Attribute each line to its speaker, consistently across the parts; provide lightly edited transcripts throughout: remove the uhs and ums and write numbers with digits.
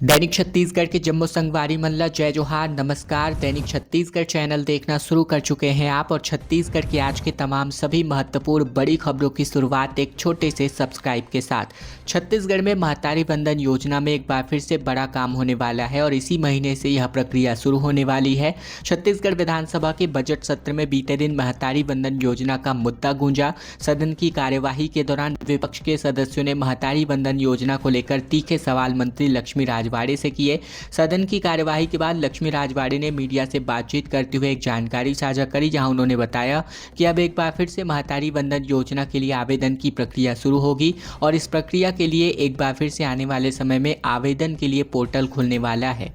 Speaker 1: दैनिक छत्तीसगढ़ के जम्मू संगवारी मल्ला जय जोहार। नमस्कार। दैनिक छत्तीसगढ़ चैनल देखना शुरू कर चुके हैं आप और छत्तीसगढ़ के आज के तमाम सभी महत्वपूर्ण बड़ी खबरों की शुरुआत एक छोटे से सब्सक्राइब के साथ। छत्तीसगढ़ में महतारी वंदन योजना में एक बार फिर से बड़ा काम होने वाला है और इसी महीने से यह प्रक्रिया शुरू होने वाली है। छत्तीसगढ़ विधानसभा के बजट सत्र में बीते दिन महतारी वंदन योजना का मुद्दा गूंजा। सदन की कार्यवाही के दौरान विपक्ष के सदस्यों ने महतारी वंदन योजना को लेकर तीखे सवाल मंत्री लक्ष्मी राजवाड़े से किए। सदन की कार्यवाही के बाद लक्ष्मी राजवाड़े ने मीडिया से बातचीत करते हुए एक जानकारी साझा करी, जहां उन्होंने बताया कि अब एक बार फिर से महतारी वंदन योजना के लिए आवेदन की प्रक्रिया शुरू होगी और इस प्रक्रिया के लिए एक बार फिर से आने वाले समय में आवेदन के लिए पोर्टल खुलने वाला है।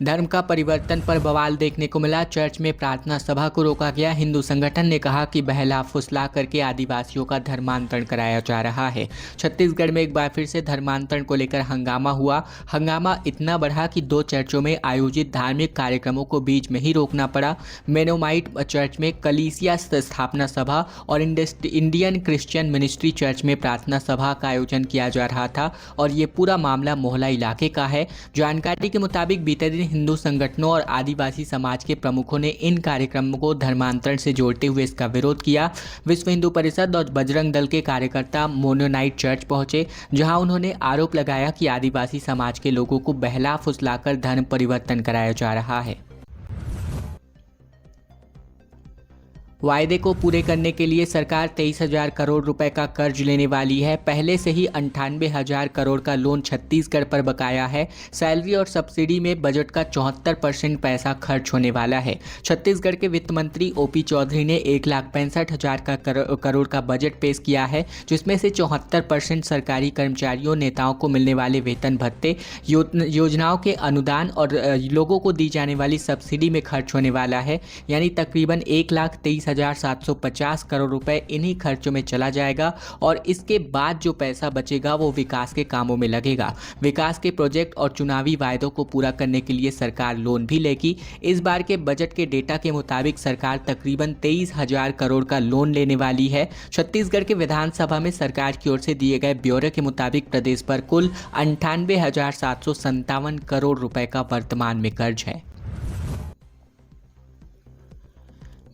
Speaker 1: धर्म का परिवर्तन पर बवाल देखने को मिला। चर्च में प्रार्थना सभा को रोका गया। हिंदू संगठन ने कहा कि बहला फुसला करके आदिवासियों का धर्मांतरण कराया जा रहा है। छत्तीसगढ़ में एक बार फिर से धर्मांतरण को लेकर हंगामा हुआ। हंगामा इतना बढ़ा कि 2 चर्चों में आयोजित धार्मिक कार्यक्रमों को बीच में ही रोकना पड़ा। मेनोमाइट चर्च में कलीसिया स्थापना सभा और इंडियन क्रिश्चियन मिनिस्ट्री चर्च में प्रार्थना सभा का आयोजन किया जा रहा था और ये पूरा मामला मोहला इलाके का है। जानकारी के मुताबिक बीते दिन हिंदू संगठनों और आदिवासी समाज के प्रमुखों ने इन कार्यक्रमों को धर्मांतरण से जोड़ते हुए इसका विरोध किया। विश्व हिंदू परिषद और बजरंग दल के कार्यकर्ता मोनोनाइट चर्च पहुंचे, जहां उन्होंने आरोप लगाया कि आदिवासी समाज के लोगों को बहला फुसलाकर धर्म परिवर्तन कराया जा रहा है। वायदे को पूरे करने के लिए सरकार 23,000 करोड़ रुपए का कर्ज लेने वाली है। पहले से ही 98,000 करोड़ का लोन छत्तीसगढ़ पर बकाया है। सैलरी और सब्सिडी में बजट का 74% पैसा खर्च होने वाला है। छत्तीसगढ़ के वित्त मंत्री ओपी चौधरी ने 1,65,000 करोड़ का बजट पेश किया है, जिसमें से 74% सरकारी कर्मचारियों नेताओं को मिलने वाले वेतन भत्ते, योजनाओं के अनुदान और लोगों को दी जाने वाली सब्सिडी में खर्च होने वाला है। यानी तकरीबन 1,23,750 करोड़ रुपए इन्हीं खर्चों में चला जाएगा और इसके बाद जो पैसा बचेगा वो विकास के कामों में लगेगा। विकास के प्रोजेक्ट और चुनावी वायदों को पूरा करने के लिए सरकार लोन भी लेगी। इस बार के बजट के डेटा के मुताबिक सरकार तकरीबन 23,000 करोड़ का लोन लेने वाली है। छत्तीसगढ़ के विधानसभा में सरकार की ओर से दिए गए ब्यौरे के मुताबिक प्रदेश पर कुल 98,757 करोड़ रुपए का वर्तमान में कर्ज है।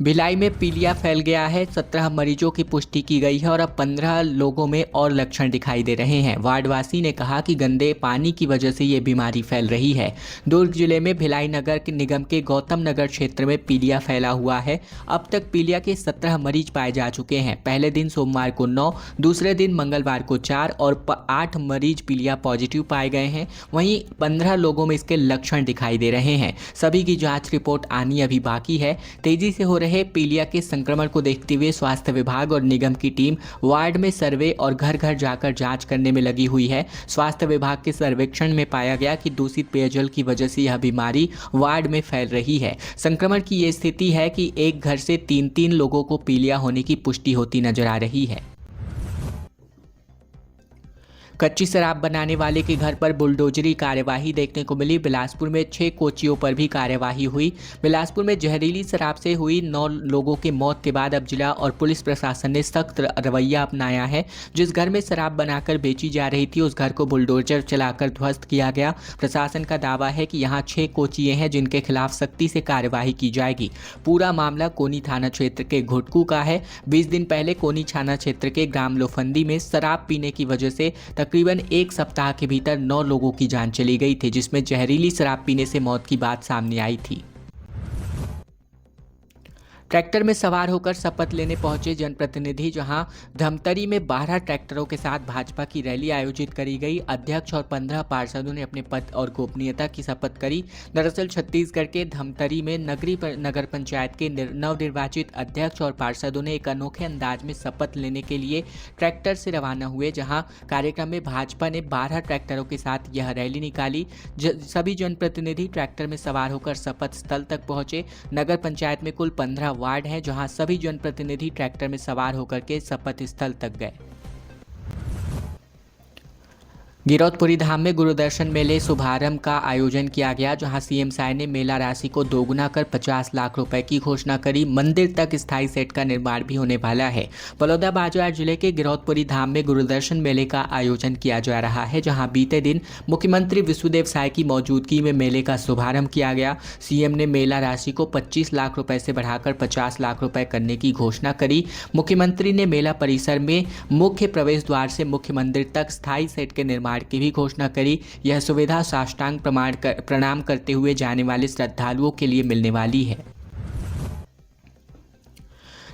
Speaker 1: भिलाई में पीलिया फैल गया है। 17 मरीजों की पुष्टि की गई है और अब 15 लोगों में और लक्षण दिखाई दे रहे हैं। वार्डवासी ने कहा कि गंदे पानी की वजह से ये बीमारी फैल रही है। दुर्ग जिले में भिलाई नगर निगम के गौतम नगर क्षेत्र में पीलिया फैला हुआ है। अब तक पीलिया के 17 मरीज पाए जा चुके हैं। पहले दिन सोमवार को 9, दूसरे दिन मंगलवार को 4 और 8 मरीज पीलिया पॉजिटिव पाए गए हैं। वहीं 15 लोगों में इसके लक्षण दिखाई दे रहे हैं। सभी की जाँच रिपोर्ट आनी अभी बाकी है। तेजी से हो रहे पीलिया के संक्रमण को देखते हुए स्वास्थ्य विभाग और निगम की टीम वार्ड में सर्वे और घर घर जाकर जांच करने में लगी हुई है। स्वास्थ्य विभाग के सर्वेक्षण में पाया गया कि दूषित पेयजल की वजह से यह बीमारी वार्ड में फैल रही है। संक्रमण की यह स्थिति है कि एक घर से 3-3 लोगों को पीलिया होने की पुष्टि होती नजर आ रही है। कच्ची शराब बनाने वाले के घर पर बुलडोजरी कार्यवाही देखने को मिली। बिलासपुर में 6 कोचियों पर भी कार्यवाही हुई। बिलासपुर में जहरीली शराब से हुई 9 लोगों की मौत के बाद अब जिला और पुलिस प्रशासन ने सख्त रवैया अपनाया है। जिस घर में शराब बनाकर बेची जा रही थी उस घर को बुलडोजर चलाकर ध्वस्त किया गया। प्रशासन का दावा है कि यहाँ 6 कोचिए हैं जिनके खिलाफ सख्ती से कार्यवाही की जाएगी। पूरा मामला कोनी थाना क्षेत्र के घुटकू का है। 20 दिन पहले कोनी थाना क्षेत्र के ग्राम लोफंदी में शराब पीने की वजह से तकरीबन 1 सप्ताह के भीतर 9 लोगों की जान चली गई थी, जिसमें जहरीली शराब पीने से मौत की बात सामने आई थी। ट्रैक्टर में सवार होकर शपथ लेने पहुंचे जनप्रतिनिधि, जहां धमतरी में 12 ट्रैक्टरों के साथ भाजपा की रैली आयोजित करी गई। अध्यक्ष और 15 पार्षदों ने अपने पद और गोपनीयता की शपथ करी। दरअसल छत्तीसगढ़ के धमतरी में नगर पंचायत के नवनिर्वाचित अध्यक्ष और पार्षदों ने एक अनोखे अंदाज में शपथ लेने के लिए ट्रैक्टर से रवाना हुए, जहाँ कार्यक्रम में भाजपा ने 12 ट्रैक्टरों के साथ यह रैली निकाली। सभी जनप्रतिनिधि ट्रैक्टर में सवार होकर शपथ स्थल तक पहुंचे। नगर पंचायत में कुल 15 वार्ड हैं, जहां सभी जनप्रतिनिधि ट्रैक्टर में सवार होकर के शपथ स्थल तक गए। गिरौदपुरी धाम में गुरुदर्शन मेले शुभारंभ का आयोजन किया गया, जहां सीएम साय ने मेला राशि को दोगुना कर 50 लाख रुपए की घोषणा करी। मंदिर तक स्थायी सेट का निर्माण भी होने वाला है। बलौदाबाजार जिले के गिरौदपुरी धाम में गुरुदर्शन मेले का आयोजन किया जा रहा है, जहां बीते दिन मुख्यमंत्री विष्णुदेव साय की मौजूदगी में मेले का शुभारंभ किया गया। सीएम ने मेला राशि को 25 लाख रुपए से बढ़ाकर 50 लाख रुपए करने की घोषणा करी। मुख्यमंत्री ने मेला परिसर में मुख्य प्रवेश द्वार से मुख्य मंदिर तक स्थायी सेट के निर्माण की भी घोषणा करी। यह सुविधा साष्टांग प्रणाम करते हुए जाने वाले श्रद्धालुओं के लिए मिलने वाली है।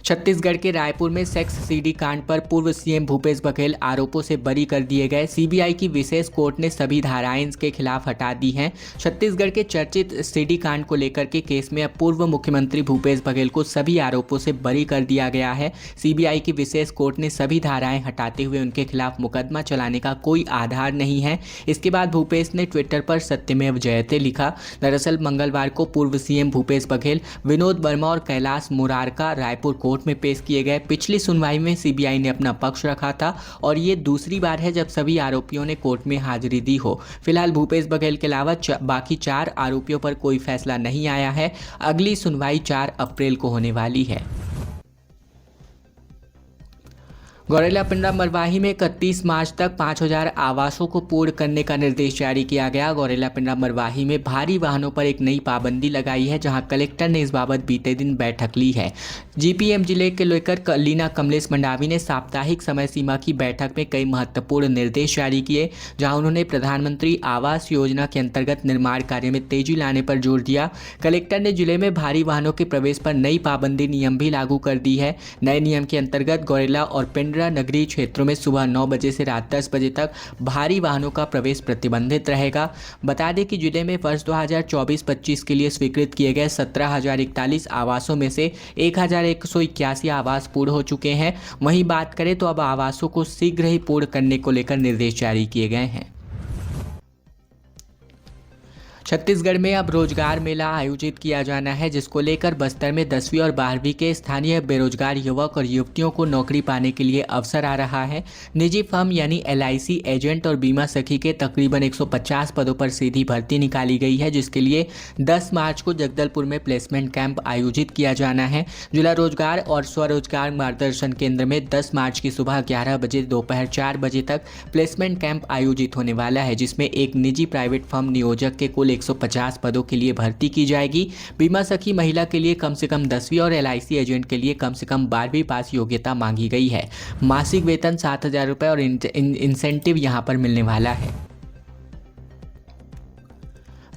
Speaker 1: छत्तीसगढ़ के रायपुर में सेक्स सीडी कांड पर पूर्व सीएम भूपेश बघेल आरोपों से बरी कर दिए गए। सीबीआई की विशेष कोर्ट ने सभी धाराएं इसके खिलाफ हटा दी हैं। छत्तीसगढ़ के चर्चित सीडी कांड को लेकर के केस में अब पूर्व मुख्यमंत्री भूपेश बघेल को सभी आरोपों से बरी कर दिया गया है। सीबीआई की विशेष कोर्ट ने सभी धाराएं हटाते हुए उनके खिलाफ मुकदमा चलाने का कोई आधार नहीं है। इसके बाद भूपेश ने ट्विटर पर सत्यमेव जयते लिखा। दरअसल मंगलवार को पूर्व सीएम भूपेश बघेल, विनोद वर्मा और कैलाश मुरारका रायपुर कोर्ट में पेश किए गए। पिछली सुनवाई में सीबीआई ने अपना पक्ष रखा था और ये दूसरी बार है जब सभी आरोपियों ने कोर्ट में हाजिरी दी हो। फिलहाल भूपेश बघेल के अलावा बाकी 4 आरोपियों पर कोई फैसला नहीं आया है। अगली सुनवाई 4 अप्रैल को होने वाली है। गौरेला पिंडरा मरवाही में 31 मार्च तक 5000 आवासों को पूर्ण करने का निर्देश जारी किया गया। गौरेला पिंडरा मरवाही में भारी वाहनों पर एक नई पाबंदी लगाई है, जहां कलेक्टर ने इस बाबत बीते दिन बैठक ली है। जीपीएम जिले के लेकर लीना कमलेश मंडावी ने साप्ताहिक समय सीमा की बैठक में कई महत्वपूर्ण निर्देश जारी किए, जहां उन्होंने प्रधानमंत्री आवास योजना के अंतर्गत निर्माण कार्य में तेजी लाने पर जोर दिया। कलेक्टर ने जिले में भारी वाहनों के प्रवेश पर नई पाबंदी नियम भी लागू कर दी है। नए नियम के अंतर्गत गौरेला और पिंडरा नगरीय क्षेत्रों में सुबह 9 बजे से रात 10 बजे तक भारी वाहनों का प्रवेश प्रतिबंधित रहेगा। बता दें कि जिले में वर्ष 2024-25 के लिए स्वीकृत किए गए 17,041 आवासों में से 1,181 आवास पूर्ण हो चुके हैं। वहीं बात करें तो अब आवासों को शीघ्र ही पूर्ण करने को लेकर निर्देश जारी किए गए हैं। छत्तीसगढ़ में अब रोजगार मेला आयोजित किया जाना है, जिसको लेकर बस्तर में 10वीं और 12वीं के स्थानीय बेरोजगार युवक और युवतियों को नौकरी पाने के लिए अवसर आ रहा है। निजी फर्म यानी LIC एजेंट और बीमा सखी के तकरीबन 150 पदों पर सीधी भर्ती निकाली गई है, जिसके लिए 10 मार्च को जगदलपुर में प्लेसमेंट कैंप आयोजित किया जाना है। जिला रोजगार और स्वरोजगार मार्गदर्शन केंद्र में 10 मार्च की सुबह 11 बजे दोपहर 4 बजे तक प्लेसमेंट कैंप आयोजित होने वाला है, जिसमें एक निजी प्राइवेट फर्म नियोजक के कुल 150 पदों के लिए भर्ती की जाएगी। बीमा सखी महिला के लिए कम से कम 10वीं और LIC एजेंट के लिए कम से कम 12वीं पास योग्यता मांगी गई है। मासिक वेतन 7,000 रुपये और इंसेंटिव यहां पर मिलने वाला है।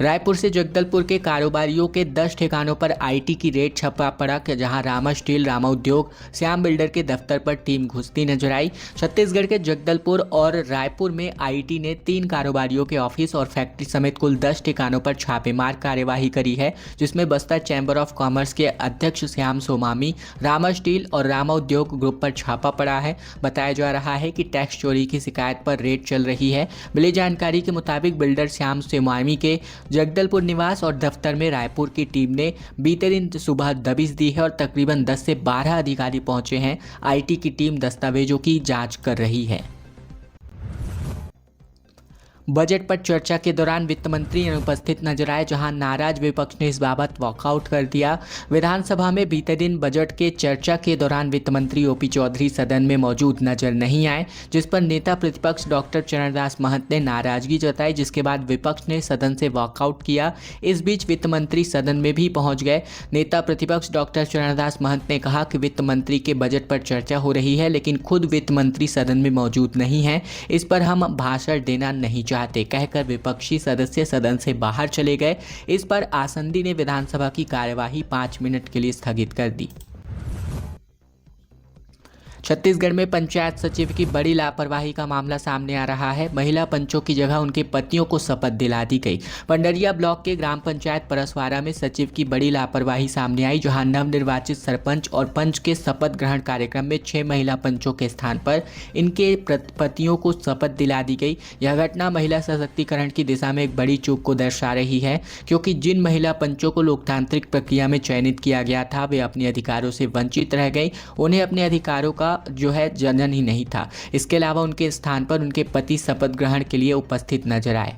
Speaker 1: रायपुर से जगदलपुर के कारोबारियों के 10 ठिकानों पर IT की रेड छपा पड़ा, जहां रामा स्टील, रामा उद्योग, श्याम बिल्डर के दफ्तर पर टीम घुसती नजर आई। छत्तीसगढ़ के जगदलपुर और रायपुर में IT ने 3 कारोबारियों के ऑफिस और फैक्ट्री समेत कुल 10 ठिकानों पर छापेमार कार्यवाही करी है, जिसमें बस्तर चैम्बर ऑफ कॉमर्स के अध्यक्ष श्याम सोमामी, रामा स्टील और रामा उद्योग ग्रुप पर छापा पड़ा है। बताया जा रहा है कि टैक्स चोरी की शिकायत पर रेड चल रही है। मिली जानकारी के मुताबिक बिल्डर श्याम सोमामी के जगदलपुर निवास और दफ्तर में रायपुर की टीम ने बीते दिन सुबह दबिश दी है और तकरीबन 10 से 12 अधिकारी पहुंचे हैं। IT की टीम दस्तावेजों की जांच कर रही है। बजट पर चर्चा के दौरान वित्त मंत्री अनुपस्थित नजर आए, जहां नाराज विपक्ष ने इस बाबत वॉकआउट कर दिया। विधानसभा में बीते दिन बजट के चर्चा के दौरान वित्त मंत्री OP चौधरी सदन में मौजूद नजर नहीं आए, जिस पर नेता प्रतिपक्ष डॉक्टर चरणदास महंत ने नाराजगी जताई, जिसके बाद विपक्ष ने सदन से वॉकआउट किया। इस बीच वित्त मंत्री सदन में भी पहुंच गए। नेता प्रतिपक्ष डॉक्टर चरणदास महंत ने कहा कि वित्त मंत्री के बजट पर चर्चा हो रही है, लेकिन खुद वित्त मंत्री सदन में मौजूद नहीं है, इस पर हम भाषण देना नहीं चाहते, कहकर विपक्षी सदस्य सदन से बाहर चले गए। इस पर आसंदी ने विधानसभा की कार्यवाही 5 मिनट के लिए स्थगित कर दी। छत्तीसगढ़ में पंचायत सचिव की बड़ी लापरवाही का मामला सामने आ रहा है। महिला पंचों की जगह उनके पतियों को शपथ दिला दी गई। पंडरिया ब्लॉक के ग्राम पंचायत परसवाड़ा में सचिव की बड़ी लापरवाही सामने आई, जहां नवनिर्वाचित सरपंच और पंच के शपथ ग्रहण कार्यक्रम में 6 महिला पंचों के स्थान पर इनके पतियों को शपथ दिला दी गई। यह घटना महिला सशक्तिकरण की दिशा में एक बड़ी चूक को दर्शा रही है, क्योंकि जिन महिला पंचों को लोकतांत्रिक प्रक्रिया में चयनित किया गया था, वे अपने अधिकारों से वंचित रह गई। उन्हें अपने अधिकारों का का जो है जनन ही नहीं था। इसके अलावा उनके स्थान पर उनके पति शपथ ग्रहण के लिए उपस्थित नजर आए।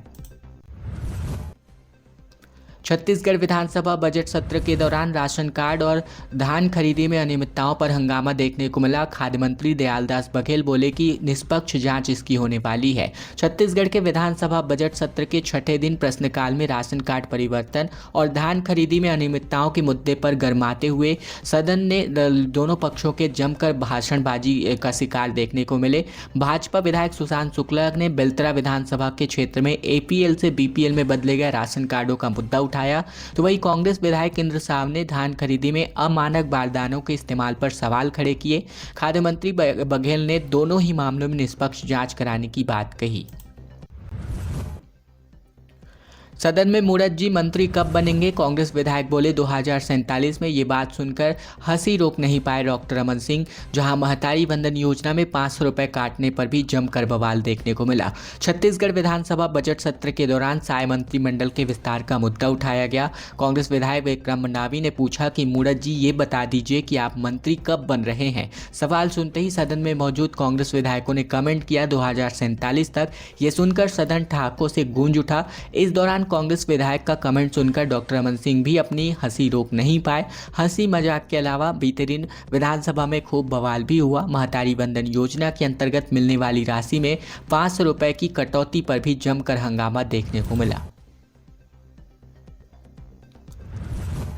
Speaker 1: छत्तीसगढ़ विधानसभा बजट सत्र के दौरान राशन कार्ड और धान खरीदी में अनियमितताओं पर हंगामा देखने को मिला। खाद्य मंत्री दयालदास बघेल बोले कि निष्पक्ष जांच इसकी होने वाली है। छत्तीसगढ़ के विधानसभा बजट सत्र के छठे दिन प्रश्नकाल में राशन कार्ड परिवर्तन और धान खरीदी में अनियमितताओं के मुद्दे पर गरमाते हुए सदन ने दोनों पक्षों के जमकर भाषणबाजी का शिकार देखने को मिले। भाजपा विधायक सुशांत शुक्ला ने बेलतरा विधानसभा के क्षेत्र में APL से BPL में बदले गए राशन कार्डों का मुद्दा उठाया, तो वही कांग्रेस विधायक इंद्र साव ने धान खरीदी में अमानक बारदानों के इस्तेमाल पर सवाल खड़े किए। खाद्य मंत्री बघेल ने दोनों ही मामलों में निष्पक्ष जांच कराने की बात कही। सदन में मूरत जी मंत्री कब बनेंगे, कांग्रेस विधायक बोले 2047 में। ये बात सुनकर हंसी रोक नहीं पाए डॉक्टर रमन सिंह। जहां महतारी वंदन योजना में 500 रुपये काटने पर भी जमकर बवाल देखने को मिला। छत्तीसगढ़ विधानसभा बजट सत्र के दौरान साय मंत्रिमंडल के विस्तार का मुद्दा उठाया गया। कांग्रेस विधायक विक्रम मंडावी ने पूछा कि मूरत जी ये बता दीजिए कि आप मंत्री कब बन रहे हैं। सवाल सुनते ही सदन में मौजूद कांग्रेस विधायकों ने कमेंट किया 2047 तक। ये सुनकर सदन ठहाकों से गूंज उठा। इस दौरान कांग्रेस विधायक का कमेंट सुनकर डॉक्टर रमन सिंह भी अपनी हंसी रोक नहीं पाए। हंसी मजाक के अलावा बीते दिन विधानसभा में खूब बवाल भी हुआ। महतारी वंदन योजना के अंतर्गत मिलने वाली राशि में 500 रुपये की कटौती पर भी जमकर हंगामा देखने को मिला।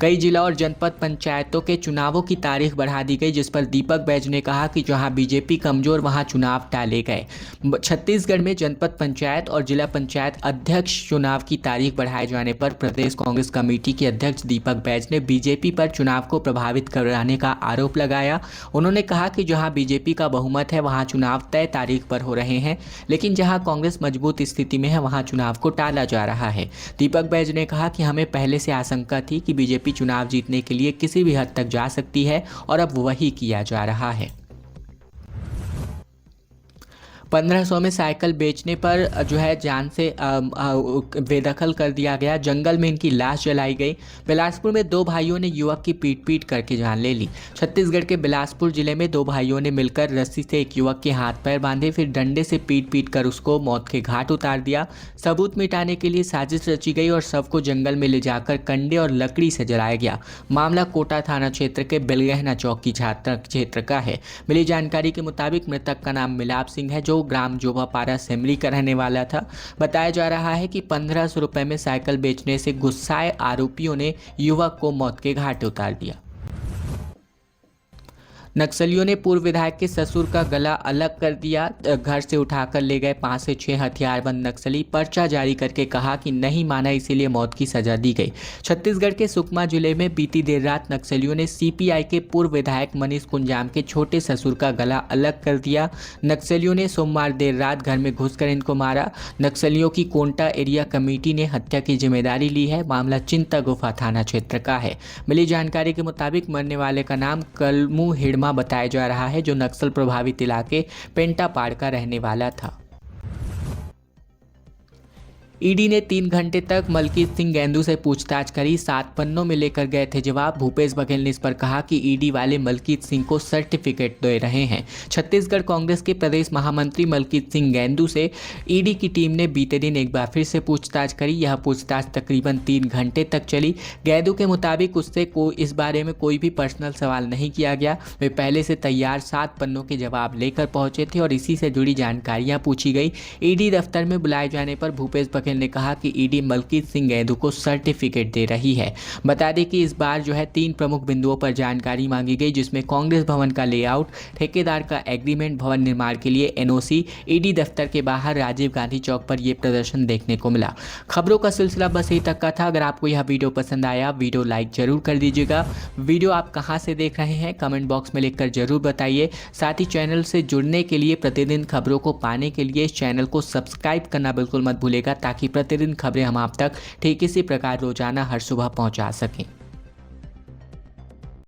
Speaker 1: कई जिला और जनपद पंचायतों के चुनावों की तारीख बढ़ा दी गई, जिस पर दीपक बैज ने कहा कि जहां बीजेपी कमजोर वहां चुनाव टाले गए। छत्तीसगढ़ में जनपद पंचायत और जिला पंचायत अध्यक्ष चुनाव की तारीख बढ़ाए जाने पर प्रदेश कांग्रेस कमेटी के अध्यक्ष दीपक बैज ने बीजेपी पर चुनाव को प्रभावित कराने का आरोप लगाया। उन्होंने कहा कि जहाँ बीजेपी का बहुमत है वहाँ चुनाव तय तारीख पर हो रहे हैं, लेकिन जहाँ कांग्रेस मजबूत स्थिति में है वहाँ चुनाव को टाला जा रहा है। दीपक बैज ने कहा कि हमें पहले से आशंका थी कि बीजेपी चुनाव जीतने के लिए किसी भी हद तक जा सकती है और अब वही किया जा रहा है। 1500 में साइकिल बेचने पर जो है जान से बेदखल कर दिया गया। जंगल में इनकी लाश जलाई गई। बिलासपुर में दो भाइयों ने युवक की पीट करके जान ले ली। छत्तीसगढ़ के बिलासपुर जिले में दो भाइयों ने मिलकर रस्सी से एक युवक के हाथ पैर बांधे, फिर डंडे से पीट कर उसको मौत के घाट उतार दिया। सबूत मिटाने के लिए साजिश रची गई और शव को जंगल में ले जाकर कंडे और लकड़ी से जलाया गया। मामला कोटा थाना क्षेत्र के बेलगहना चौक की क्षेत्र का है। मिली जानकारी के मुताबिक मृतक का नाम मिलाप सिंह है, जो ग्राम जोबापारा सेमरी का रहने वाला था। बताया जा रहा है कि 1500 रुपए में साइकिल बेचने से गुस्साए आरोपियों ने युवक को मौत के घाट उतार दिया। नक्सलियों ने पूर्व विधायक के ससुर का गला अलग कर दिया। घर से उठाकर ले गए 5 से 6 हथियारबंद नक्सली। पर्चा जारी करके कहा कि नहीं माना, इसीलिए मौत की सजा दी गई। छत्तीसगढ़ के सुकमा जिले में बीती देर रात नक्सलियों ने CPI के पूर्व विधायक मनीष कुंजाम के छोटे ससुर का गला अलग कर दिया। नक्सलियों ने सोमवार देर रात घर में घुसकर इनको मारा। नक्सलियों की कोंटा एरिया कमेटी ने हत्या की जिम्मेदारी ली है। मामला चिंता गुफा थाना क्षेत्र का है। मिली जानकारी के मुताबिक मरने वाले का नाम कलमू हिड़मा बताया जा रहा है, जो नक्सल प्रभावित इलाके पेंटापाड़ का रहने वाला था। ईडी ने 3 घंटे तक मलकीत सिंह गैंदू से पूछताछ करी। 7 पन्नों में लेकर गए थे जवाब। भूपेश बघेल ने इस पर कहा कि ईडी वाले मलकीत सिंह को सर्टिफिकेट दे रहे हैं। छत्तीसगढ़ कांग्रेस के प्रदेश महामंत्री मलकीत सिंह गैंदू से ईडी की टीम ने बीते दिन एक बार फिर से पूछताछ करी। यह पूछताछ तकरीबन 3 घंटे तक चली। गैंदू के मुताबिक उससे इस बारे में कोई भी पर्सनल सवाल नहीं किया गया। वे पहले से तैयार 7 पन्नों के जवाब लेकर पहुंचे थे और इसी से जुड़ी जानकारियां पूछी गई। ईडी दफ्तर में बुलाए जाने पर भूपेश बघेल ने कहा कि ईडी मलकीत सिंह गैंदू को सर्टिफिकेट दे रही है। बता दें कि इस बार जो है 3 प्रमुख बिंदुओं पर जानकारी मांगी गई, जिसमें कांग्रेस भवन का लेआउट, ठेकेदार का एग्रीमेंट, भवन निर्माण के लिए NOC। ईडी दफ्तर के बाहर राजीव गांधी चौक पर यह प्रदर्शन देखने को मिला। खबरों का सिलसिला बस यही तक का था। अगर आपको यह वीडियो पसंद आया, वीडियो लाइक जरूर कर दीजिएगा। वीडियो आप कहां से देख रहे हैं कमेंट बॉक्स में लिखकर जरूर बताइए। साथ ही चैनल से जुड़ने के लिए, प्रतिदिन खबरों को पाने के लिए इस चैनल को सब्सक्राइब करना बिल्कुल मत भूलेगा, ताकि प्रतिदिन खबरें हम आप तक ठीक इसी प्रकार रोजाना हर सुबह पहुंचा सकें।